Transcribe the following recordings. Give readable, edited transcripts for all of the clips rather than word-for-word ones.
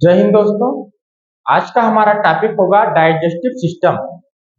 जय हिंद दोस्तों। आज का हमारा टॉपिक होगा डाइजेस्टिव सिस्टम।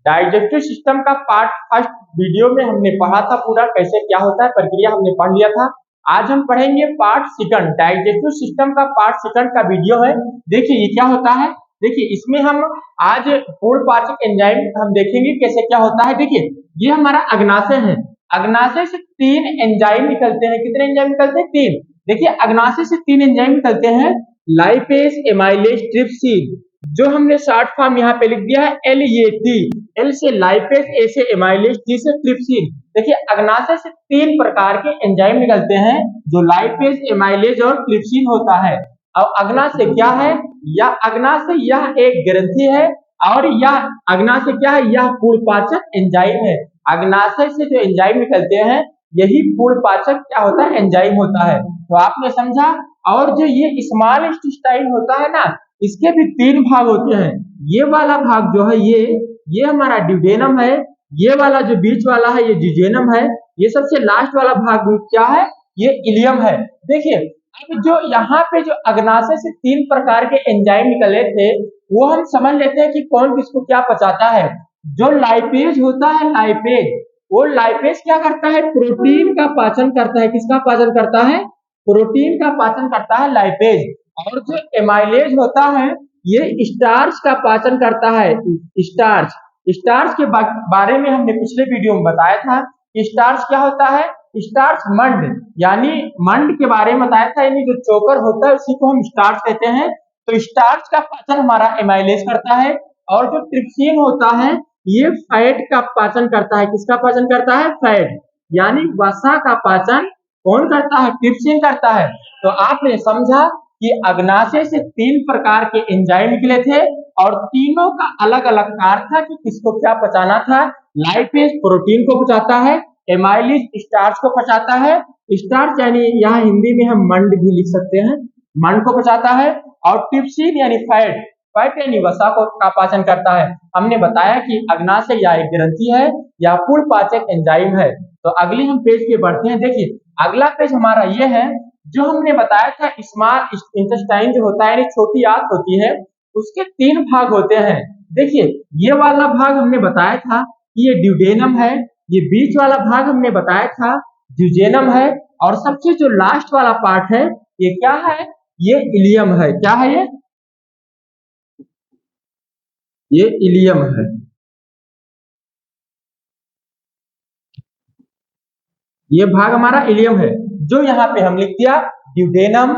डाइजेस्टिव सिस्टम का पार्ट फर्स्ट वीडियो में हमने पढ़ा था, पूरा कैसे क्या होता है प्रक्रिया हमने पढ़ लिया था। आज हम पढ़ेंगे पार्ट सेकंड, डाइजेस्टिव सिस्टम का पार्ट सेकंड का वीडियो है। देखिए ये क्या होता है, देखिए इसमें हम आज पूर्ण पाचक एंजाइम हम देखेंगे कैसे क्या होता है। देखिए ये हमारा अग्नाशय है, अग्नाशय से तीन एंजाइम निकलते हैं। कितने एंजाइम निकलते हैं? तीन। देखिए अग्नाशय से तीन एंजाइम निकलते हैं, लाइपेज, एमाइलेज, ट्रिप्सिन। जो हमने शॉर्ट फॉर्म यहाँ पे लिख दिया है LAT। एल से लाइपेज, ए से एमाइलेज, टी से ट्रिप्सिन। देखिए अग्नाशय से तीन प्रकार के एंजाइम निकलते हैं, जो लाइपेज, एमाइलेज और ट्रिप्सिन होता है। अब अग्नाशय क्या है? यह अग्नाशय यह एक ग्रंथि है, और यह अग्नाशय क्या है? यह पूर्णपाचक एंजाइम है। अग्नाशय से जो एंजाइम निकलते हैं यही पूर्णपाचक क्या होता है? एंजाइम होता है। तो आपने समझा। और जो ये स्मॉल इंटेस्टाइन होता है ना, इसके भी तीन भाग होते हैं। ये वाला भाग जो है ये हमारा ड्यूडेनम है। ये वाला जो बीच वाला है ये जिजेनम है। ये सबसे लास्ट वाला भाग क्या है? ये इलियम है। देखिए अब जो यहाँ पे जो अग्नाशय से तीन प्रकार के एंजाइम निकले थे, वो हम समझ लेते हैं कि कौन किसको क्या पचाता है। जो लाइपेज होता है, लाइपेज, वो लाइपेज क्या करता है? प्रोटीन का पाचन करता है। किसका पाचन करता है? प्रोटीन का पाचन करता है लाइपेज। और जो एमाइलेज होता है ये स्टार्च का पाचन करता है। स्टार्च, स्टार्च के बारे में हमने पिछले वीडियो में बताया था कि स्टार्च क्या होता है। स्टार्च मंड, यानी मंड के बारे में बताया था, यानी जो चोकर होता है उसी को हम स्टार्च कहते हैं। तो स्टार्च का पाचन हमारा एमाइलेज करता है। और जो ट्रिप्सिन होता है ये फैट का पाचन करता है। किसका पाचन करता है? फैट, यानी वसा का पाचन कौन करता है? ट्रिप्सिन करता है। तो आपने समझा कि अग्नाशय से तीन प्रकार के एंजाइम निकले थे, और तीनों का अलग अलग कार्य था कि किसको क्या पचाना था। लाइपेज प्रोटीन को पचाता है, एमाइलेज स्टार्च को पचाता है। स्टार्च यानी यहाँ हिंदी में हम मंड भी लिख सकते हैं, मंड को पचाता है। और ट्रिप्सिन यानी फैट, फैट यानी वसा को का पाचन करता है। हमने बताया कि अग्नाशय या एक ग्रंथि है या पूर्ण पाचक एंजाइम है। तो अगली हम पेज पे बढ़ते हैं। देखिए अगला पेज हमारा ये है, जो हमने बताया था स्मॉल इंटेस्टाइन जो होता है यानी छोटी आंत होती है, उसके तीन भाग होते हैं। देखिए ये वाला भाग हमने बताया था कि ये ड्यूडेनम है। ये बीच वाला भाग हमने बताया था ड्यूजेनम है। और सबसे जो लास्ट वाला पार्ट है ये क्या है? ये इलियम है। क्या है ये इलियम है। ये भाग हमारा इलियम है, जो यहाँ पे हम लिख दिया ड्यूडेनम,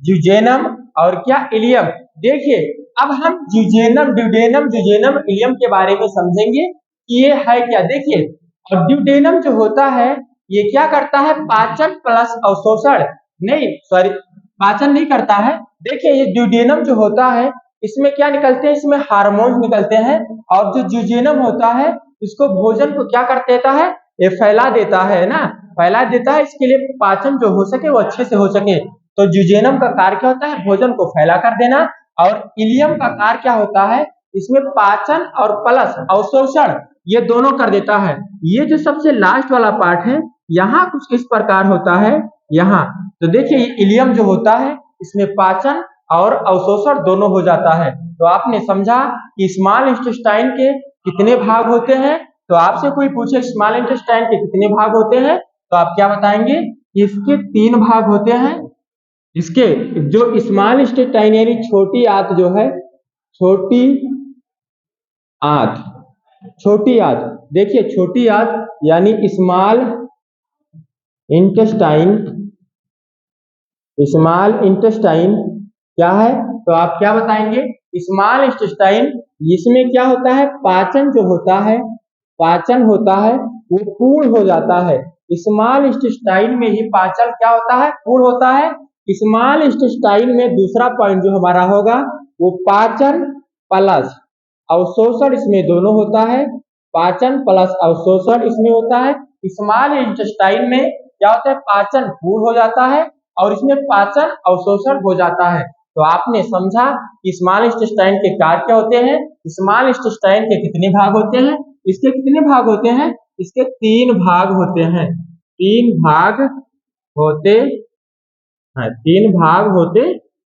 ड्यूजेनम और क्या? इलियम। देखिए अब हम ड्यूजेनम, ड्यूडेनम, ड्यूजेनम, इलियम के बारे में समझेंगे कि ये है क्या। देखिए और ड्यूडेनम जो होता है ये क्या करता है? पाचन प्लस अवशोषण, नहीं सॉरी, पाचन नहीं करता है। देखिए ये ड्यूडेनम जो होता है इसमें क्या निकलते हैं? इसमें हार्मोन निकलते हैं। और जो ड्यूजेनम होता है इसको भोजन को क्या कर देता है? ये फैला देता है ना, फैला देता है। इसके लिए पाचन जो हो सके वो अच्छे से हो सके। तो ड्यूजेनम का कार्य क्या होता है? भोजन को फैला कर देना। और इलियम का कार्य क्या होता है? इसमें पाचन और प्लस अवशोषण ये दोनों कर देता है। ये जो सबसे लास्ट वाला पार्ट है यहाँ कुछ इस प्रकार होता है यहाँ। तो देखिए ये इलियम जो होता है इसमें पाचन और अवशोषण दोनों हो जाता है। तो आपने समझा कि स्मॉल इंटेस्टाइन के कितने भाग होते हैं। तो आपसे कोई पूछे स्मॉल इंटेस्टाइन के कितने भाग होते हैं, तो आप क्या बताएंगे? इसके तीन भाग होते हैं। इसके जो स्मॉल इंटेस्टाइन यानी छोटी आंत जो है, छोटी आंत, छोटी आंत, देखिए छोटी आंत यानी स्मॉल इंटेस्टाइन, स्मॉल इंटेस्टाइन क्या है? तो आप क्या बताएंगे? स्मॉल इंटेस्टाइन, इसमें क्या होता है? पाचन जो होता है, पाचन होता है वो पूर्ण हो जाता है। स्मॉल इंटेस्टाइन में ही पाचन क्या होता है? पूर्ण होता है। स्मॉल इंटेस्टाइन में दूसरा पॉइंट जो हमारा होगा वो पाचन प्लस अवशोषण, इसमें दोनों होता है। पाचन प्लस अवशोषण इसमें होता है। स्मॉल इंटेस्टाइन में क्या होता है? पाचन पूर्ण हो जाता है और इसमें पाचन अवशोषण हो जाता है। तो आपने समझा कि स्मॉल इंटेस्टाइन के कार्य क्या होते हैं। स्मॉल इंटेस्टाइन के कितने भाग होते हैं? इसके कितने भाग होते हैं? इसके तीन भाग होते हैं। तीन भाग होते हैं, तीन भाग होते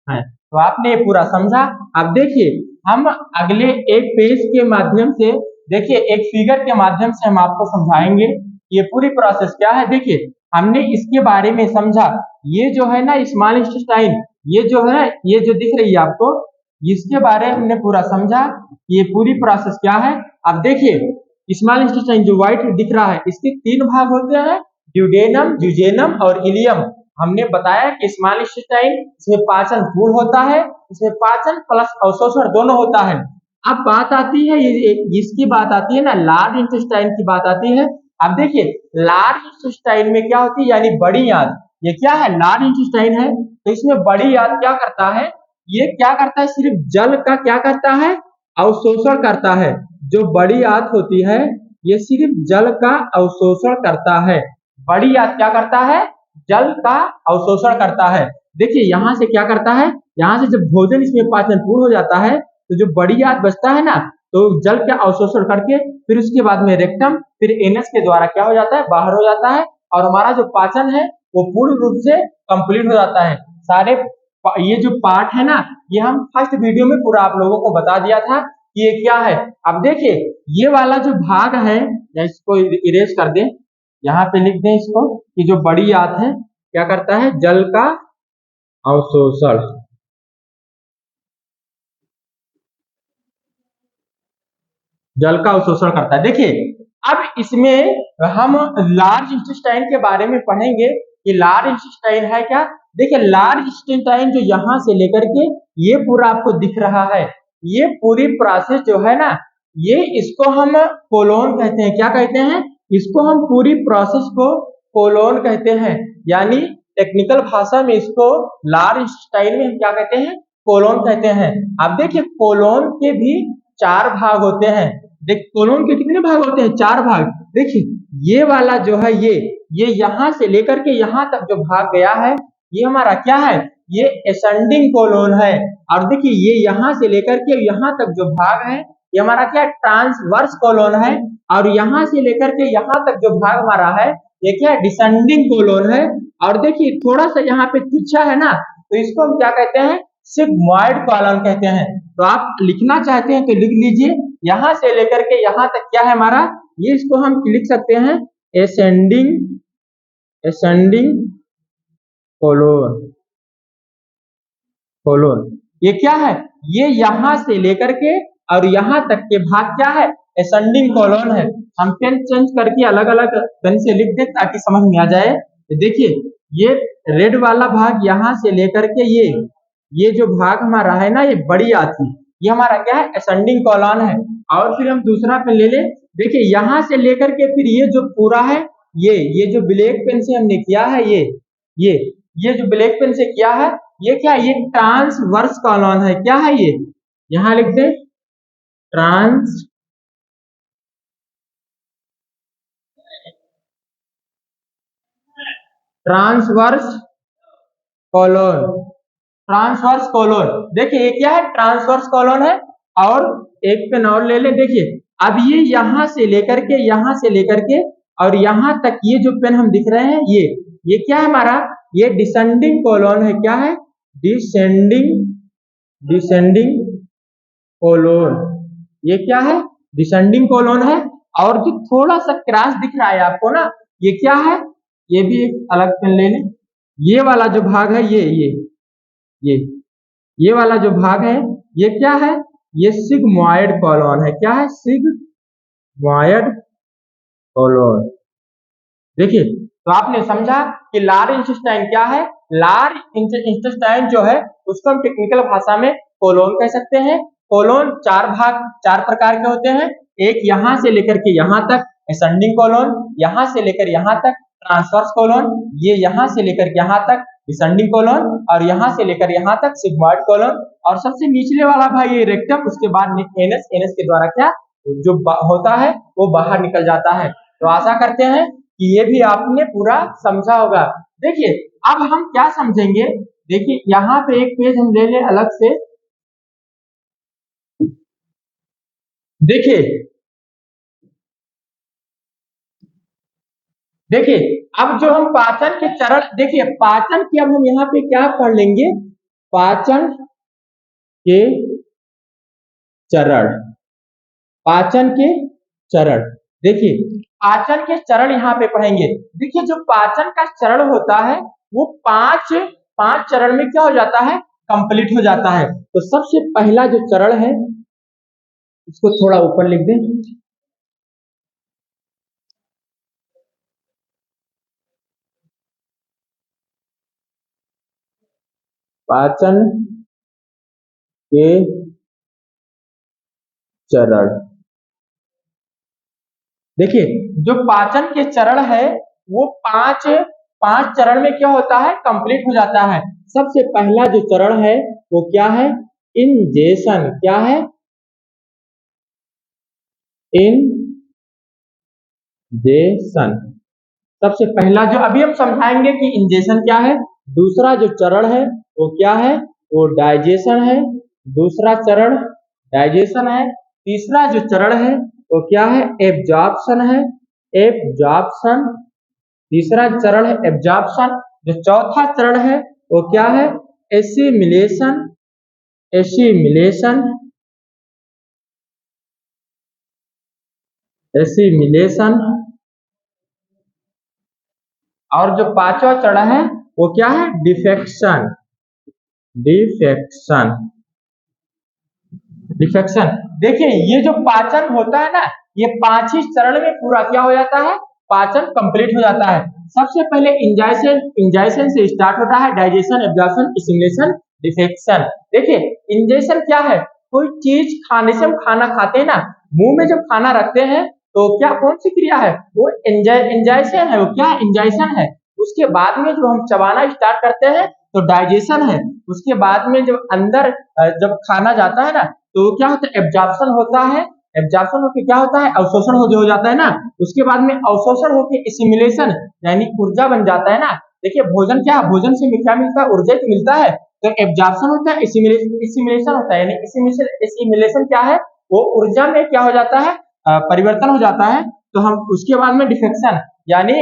है। तो आपने ये पूरा समझा। अब देखिए हम अगले एक पेज के माध्यम से, देखिए एक फिगर के माध्यम से हम आपको समझाएंगे ये पूरी प्रोसेस क्या है। देखिए हमने इसके बारे में समझा, ये जो है ना स्मॉल इंटेस्टाइन, ये जो है ये जो दिख रही है आपको, इसके बारे में हमने पूरा समझा, ये पूरी प्रोसेस क्या है। अब देखिए स्मॉल इंटेस्टाइन जो व्हाइट दिख रहा है, इसके तीन भाग होते हैं, ड्यूडेनम, ड्यूजेनम और इलियम। हमने बताया कि स्मॉल इंटेस्टाइन इसमें पाचन पूर्ण होता है, इसमें पाचन प्लस अवशोषण दोनों होता है। अब बात आती है ये इसकी बात आती है ना, लार्ज इंटेस्टाइन की बात आती है। अब देखिए लार्ज इंटेस्टाइन में क्या होती है, यानी बड़ी आंत। ये क्या है, लार्ज इंटेस्टाइन है, तो इसमें बड़ी आंत क्या करता है, ये क्या करता है, सिर्फ जल का क्या करता है, अवशोषण करता है। जो बड़ी आंत होती है ये सिर्फ जल का अवशोषण करता है। बड़ी आंत क्या करता है, जल का अवशोषण करता है। देखिए यहाँ से क्या करता है, यहाँ से जब भोजन इसमें पाचन पूर्ण हो जाता है तो जो बड़ी आंत बचता है ना, तो जल का अवशोषण करके फिर उसके बाद में रेक्टम, फिर एनस के द्वारा क्या हो जाता है, बाहर हो जाता है, और हमारा जो पाचन है वो पूर्ण रूप से कंप्लीट हो जाता है। सारे ये जो पार्ट है ना, ये हम फर्स्ट वीडियो में पूरा आप लोगों को बता दिया था कि ये क्या है। अब देखिए ये वाला जो भाग है, इसको इरेज कर दें, यहाँ पे लिख दें इसको कि जो बड़ी आंत है क्या करता है, जल का अवशोषण, जल का अवशोषण करता है। देखिए अब इसमें हम लार्ज इंटेस्टाइन के बारे में पढ़ेंगे कि लार्ज इंटेस्टाइन है क्या। देखिए लार्ज इंटेस्टाइन जो यहाँ से लेकर के ये पूरा आपको दिख रहा है, ये पूरी प्रोसेस जो है ना, ये इसको हम कोलोन कहते हैं। क्या कहते हैं, इसको हम पूरी प्रोसेस को कोलोन कहते हैं, यानी टेक्निकल भाषा में इसको लार्ज इंटेस्टाइन में हम क्या कहते हैं, कोलोन कहते हैं। अब देखिए कोलोन के भी चार भाग होते हैं। देख कोलोन के कितने भाग होते हैं, चार भाग। देखिए ये वाला जो है ये यहाँ से लेकर के यहाँ तक जो भाग गया है, ये हमारा क्या है, ये एसेंडिंग कोलोन है। और देखिए ये यहाँ से लेकर के यहाँ तक जो भाग है, ये हमारा क्या है, ट्रांसवर्स कोलोन है। और यहाँ से लेकर के यहाँ तक जो भाग हमारा है, ये क्या है, डिसेंडिंग कोलोन है। और देखिए थोड़ा सा यहाँ पे तिरछा है ना, तो इसको हम क्या कहते हैं, सिग्मॉइड कॉलम कहते हैं। तो आप लिखना चाहते हैं तो लिख लीजिए, यहां से लेकर के यहां तक क्या है हमारा, ये इसको हम लिख सकते हैं एसेंडिंग, एसेंडिंग कोलोन, कोलोन। ये क्या है, ये यहां से लेकर के और यहां तक के भाग क्या है, एसेंडिंग कोलोन है। हम पेन चेंज करके अलग अलग पेन से लिख दे ताकि समझ में आ जाए। देखिए ये रेड वाला भाग यहां से लेकर के ये जो भाग हमारा है ना, ये बड़ी आती, ये हमारा क्या है, एसेंडिंग कोलोन है। और फिर हम दूसरा पेन ले ले, देखिए यहां से लेकर के फिर ये जो पूरा है, ये जो ब्लैक पेन से हमने किया है, ये ये जो ब्लैक पेन से किया है, ये क्या है, ये ट्रांसवर्स कॉलम है। क्या है ये, यहां लिख दे ट्रांसवर्स कॉलोन, ट्रांसवर्स कॉलोन। देखिए ये क्या है, ट्रांसवर्स कॉलोन है। और एक पेन और ले ले, देखिए अब यहां से लेकर के और यहां तक ये जो पेन हम दिख रहे हैं, ये क्या है हमारा, ये डिसेंडिंग कॉलोन है। क्या है, डिसेंडिंग, डिसेंडिंग कोलोन। ये क्या है, डिसेंडिंग कोलोन है। और जो थोड़ा सा क्रॉस दिख रहा है आपको ना, ये क्या है, ये भी एक अलग पेन ले लें। ये वाला जो भाग है, ये ये वाला जो भाग है, ये क्या है, ये सिग्मॉइड कोलोन है। क्या है, सिग्मॉइड कोलोन। देखिए तो आपने समझा कि लार्ज इंटेस्टाइन क्या है। लार्ज इंटेस्टाइन जो है उसको हम टेक्निकल भाषा में कोलोन कह सकते हैं। कोलोन चार भाग, चार प्रकार के होते हैं। एक यहां से लेकर के यहां तक एसेंडिंग कोलोन, यहां से लेकर यहां तक ट्रांसवर्स कोलोन, ये यहां से लेकर यहां तक डिसेंडिंग कोलोन, और यहां से लेकर यहां तक सिग्मॉइड कोलोन। और सबसे निचले वाला भाई ये रेक्टम, उसके बाद एनस, एनस के द्वारा क्या जो होता है वो बाहर निकल जाता है। तो आशा करते हैं कि ये भी आपने पूरा समझा होगा। देखिए अब हम क्या समझेंगे, देखिए यहाँ पे एक पेज हम ले लें अलग से। देखिए देखिए अब जो हम पाचन के चरण, देखिए पाचन की अब हम यहाँ पे क्या पढ़ लेंगे, पाचन के चरण, पाचन के चरण। देखिए पाचन के चरण यहाँ पे पढ़ेंगे। देखिए जो पाचन का चरण होता है वो पांच चरण में क्या हो जाता है, कंप्लीट हो जाता है। तो सबसे पहला जो चरण है इसको थोड़ा ऊपर लिख दें। पाचन के चरण। देखिए जो पाचन के चरण है वो पांच चरण में क्या होता है, कंप्लीट हो जाता है। सबसे पहला जो चरण है वो क्या है, इंजेशन। क्या है, इंजेशन। सबसे पहला जो अभी हम समझाएंगे कि इंजेशन क्या है। दूसरा जो चरण है वो क्या है, वो डाइजेशन है। दूसरा चरण डाइजेशन है। तीसरा जो चरण है वो क्या है, एब्जॉर्प्शन है। एब्जॉर्प्शन, तीसरा चरण है एब्जॉर्प्शन। जो चौथा चरण है वो क्या है, एसिमिलेशन। Assimilation, assimilation. और जो पांचवा चरण है वो क्या है, डिफेक्शन। Defection, defection. देखिए ये जो पाचन होता है ना, ये पांच ही चरण में पूरा क्या हो जाता है, पाचन कंप्लीट हो जाता है। सबसे पहले इंजाइशन, इंजाइशन से स्टार्ट होता है, डाइजेशन, एब्जॉर्प्शन, एसिमिलेशन, डिफेक्शन। देखिए इंजेशन क्या है, कोई चीज खाने से, हम खाना खाते हैं ना, मुंह में जब खाना रखते हैं तो क्या, कौन सी क्रिया है वो, इंजाइशन है। वो क्या है, इंजाइशन है। उसके बाद में जो हम चबाना स्टार्ट करते हैं तो डाइजेशन है। उसके बाद में जब अंदर जब खाना जाता है ना तो क्या होता है, एब्जॉर्प्शन होता है। एब्जॉर्प्शन होकर क्या होता है, अवशोषण हो जाता है ना। उसके बाद में अवशोषण होकर एसिमिलेशन यानी ऊर्जा बन जाता है ना। देखिए भोजन क्या है, भोजन से क्या मिलता है, ऊर्जा तो मिलता है। तो एब्जॉर्प्शन होता है, एसिमिलेशन होता है, यानी एसिमिलेशन क्या है, वो ऊर्जा में क्या हो जाता है, परिवर्तन हो जाता है। तो हम उसके बाद में डिफेक्शन यानी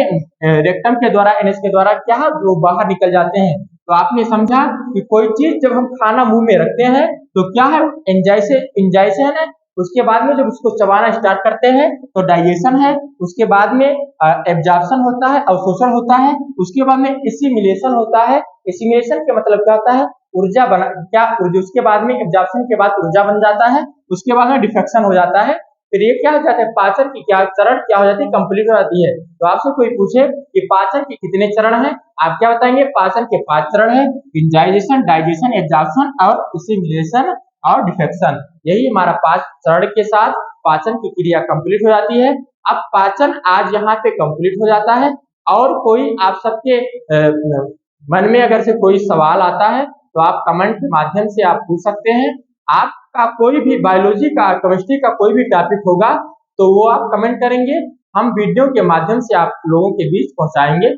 रेक्टम के द्वारा, एनएस के द्वारा क्या है, वो बाहर निकल जाते हैं। तो आपने समझा कि कोई चीज जब हम खाना मुंह में रखते हैं तो क्या है, इंजाइशन है। उसके बाद में जब उसको चबाना स्टार्ट करते हैं तो डाइजेशन है। उसके बाद में एब्जॉर्प्शन होता है, अवशोषण होता है। उसके बाद में एसिमिलेशन होता है। एसिमिलेशन का मतलब क्या होता है, ऊर्जा बना, क्या ऊर्जा। उसके बाद में एब्जॉर्प्शन के बाद ऊर्जा बन जाता है। उसके बाद में डिफेक्शन हो जाता है। फिर ये क्या हो जाता है, पाचन की क्या चरण क्या हो जाती है, कंप्लीट हो जाती है। तो आपसे कोई पूछे कि पाचन के कितने चरण हैं, आप क्या बताएंगे, पाचन के 5 चरण हैं, इंजाइजेशन, डाइजेशन, एब्जॉर्प्शन और एसिमिलेशन और डिफेक्शन। यही हमारा 5 चरण के साथ पाचन की क्रिया कंप्लीट हो जाती है। अब पाचन आज यहाँ पे कंप्लीट हो जाता है। और कोई आप सबके मन में अगर से कोई सवाल आता है तो आप कमेंट के माध्यम से आप पूछ सकते हैं। आपका कोई भी बायोलॉजी का, केमिस्ट्री का कोई भी टॉपिक होगा तो वो आप कमेंट करेंगे, हम वीडियो के माध्यम से आप लोगों के बीच पहुंचाएंगे।